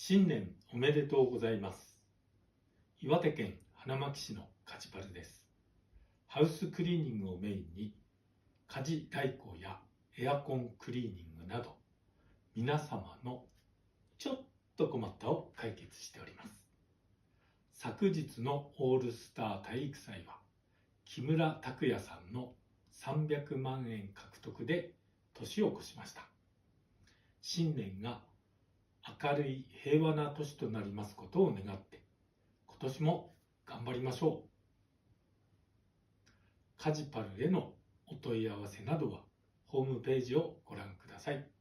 新年おめでとうございます。岩手県花巻市のカジパルです。ハウスクリーニングをメインに家事代行やエアコンクリーニングなど皆様のちょっと困ったを解決しております。昨日のオールスター体育祭は木村拓哉さんの300万円獲得で年を越しました。新年が明るい平和な年となりますことを願って今年も頑張りましょう。カジパルへのお問い合わせなどはホームページをご覧ください。